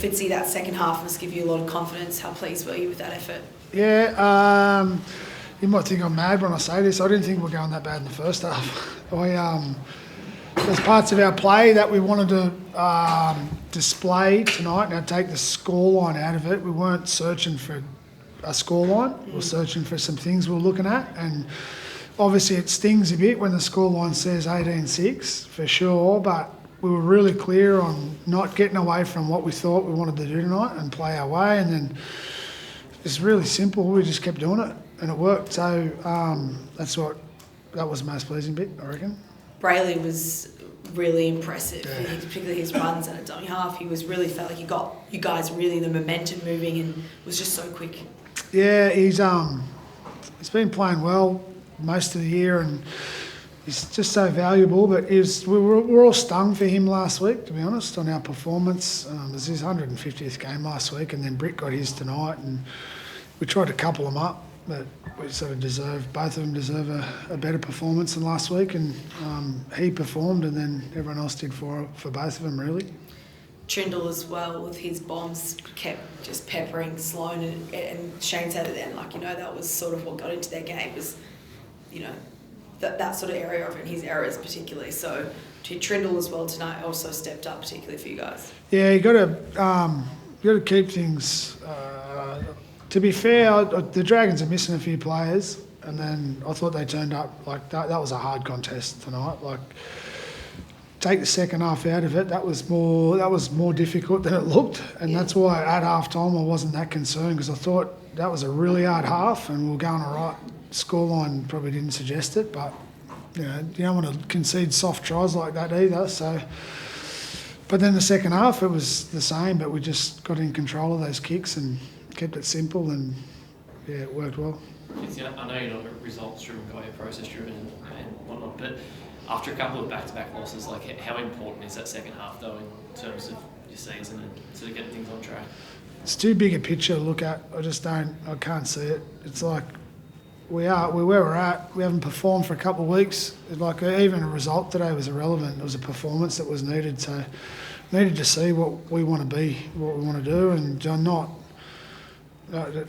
Fitzy, that second half must give you a lot of confidence. How pleased were you with that effort? Yeah, you might think I'm mad when I say this. I didn't think we were going that bad in the first half. There's parts of our play that we wanted to display tonight and take the scoreline out of it. We weren't searching for a scoreline. We were searching for some things we were looking at, and obviously it stings a bit when the scoreline says 18-6 for sure, but we were really clear on not getting away from what we thought we wanted to do tonight and play our way, and then it's really simple. We just kept doing it and it worked. So that was the most pleasing bit, I reckon. Brayley was really impressive, particularly his runs at a dummy half. He was really felt like he got you guys really the momentum moving and was just so quick. Yeah, he's been playing well most of the year and he's just so valuable. But we're all stung for him last week, to be honest, on our performance. It was his 150th game last week, and then Britt got his tonight, and we tried to couple them up. But we sort of both of them deserve a better performance than last week, and he performed, and then everyone else did for both of them, really. Trindle as well, with his bombs, kept just peppering Sloane, and Shane said it then, that was sort of what got into their game, was, that sort of area of it, and his errors particularly. So Trindle as well tonight also stepped up, particularly for you guys. Yeah, you got to keep things. To be fair, the Dragons are missing a few players, and then I thought they turned up like that. That was a hard contest tonight. Like, take the second half out of it, that was more difficult than it looked, and that's why at half time I wasn't that concerned, because I thought that was a really hard half, and we were going all right. Scoreline probably didn't suggest it, but you don't want to concede soft tries like that either. So, but then the second half it was the same, but we just got in control of those kicks and kept it simple, and it worked well. I know you're not a results-driven guy, you're process-driven and whatnot, but after a couple of back-to-back losses, how important is that second half though in terms of your season and sort of getting things on track? It's too big a picture to look at. I can't see it. It's like we're where we're at. We haven't performed for a couple of weeks. Even a result today was irrelevant. It was a performance that was needed. So needed to see what we want to be, what we want to do, and not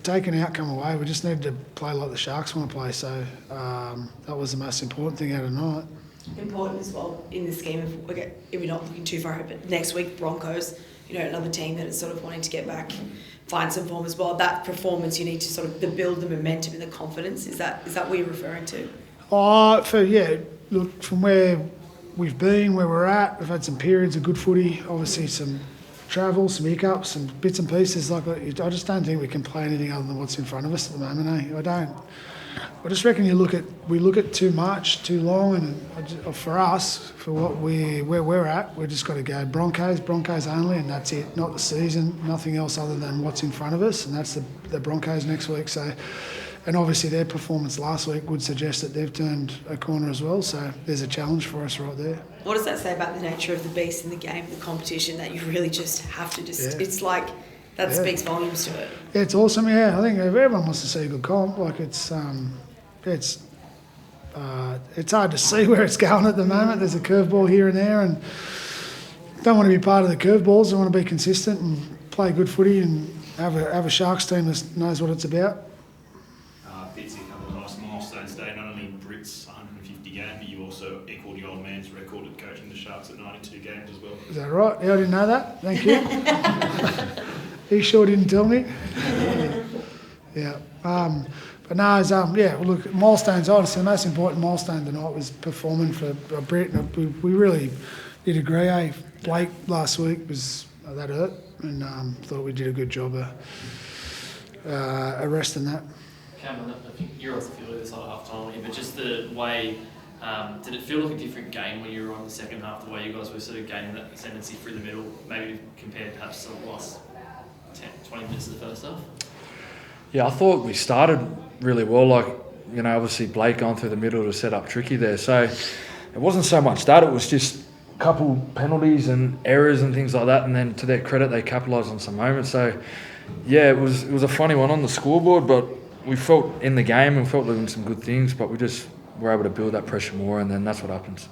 take an outcome away. We just needed to play like the Sharks want to play. So that was the most important thing out of the night. Important as well in the scheme of, if we're not looking too far ahead, but next week Broncos, another team that is sort of wanting to get back, find some form as well. That performance, you need to sort of build the momentum and the confidence. Is that what you're referring to? Look, from where we've been, where we're at, we've had some periods of good footy, obviously some travel, some hiccups, some bits and pieces. I just don't think we can play anything other than what's in front of us at the moment. I don't. I just reckon we look at too much, too long, and for us, for where we're at, we've just got to go Broncos only, and that's it. Not the season, nothing else other than what's in front of us, and that's the Broncos next week. So, and obviously their performance last week would suggest that they've turned a corner as well. So there's a challenge for us right there. What does that say about the nature of the beast in the game, the competition, that you really just have to it's like that speaks volumes to it. Yeah, it's awesome. Yeah, I think everyone wants to see a good comp. It's hard to see where it's going at the moment. There's a curveball here and there, and don't want to be part of the curveballs. I want to be consistent and play good footy and have a Sharks team that knows what it's about. Fitzy, a couple of nice milestones today. Not only Britt's 150 game, but you also equalled the old man's record at coaching the Sharks at 92 games as well. Is that right? Yeah, I didn't know that. Thank you. He sure didn't tell me. Yeah. But no, look, milestones, obviously the most important milestone tonight was performing for Britt. We really did agree. Blake last week that hurt, and thought we did a good job of arresting that. Cameron, I think you're off the field at this half time, but just the way, did it feel like a different game when you were on the second half, the way you guys were sort of gaining that ascendancy through the middle, maybe compared perhaps to the last 10, 20 minutes of the first half? Yeah, I thought we started really well, obviously Blake going through the middle to set up tricky there. So it wasn't so much that, it was just a couple penalties and errors and things like that, and then to their credit they capitalised on some moments. So yeah, it was a funny one on the scoreboard, but we felt in the game and felt doing some good things, but we just were able to build that pressure more, and then that's what happens.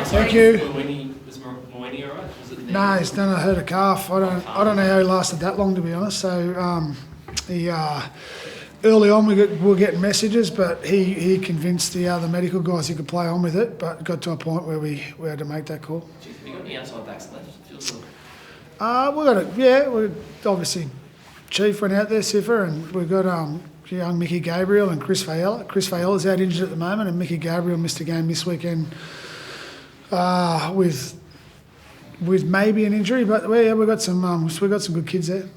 Thank you. Was Moini all right? Was it No, he's done a hurt a calf. I don't know how he lasted that long, to be honest. So he early on we were getting messages, but he convinced the other medical guys he could play on with it. But it got to a point where we had to make that call. Have you got any outside backs left? We got it. Yeah, we obviously Chief went out there, Siffer, and we've got young Mickey Gabriel and Chris Faella. Chris Faella's out injured at the moment, and Mickey Gabriel missed a game this weekend with maybe an injury. But yeah, we've got some good kids there.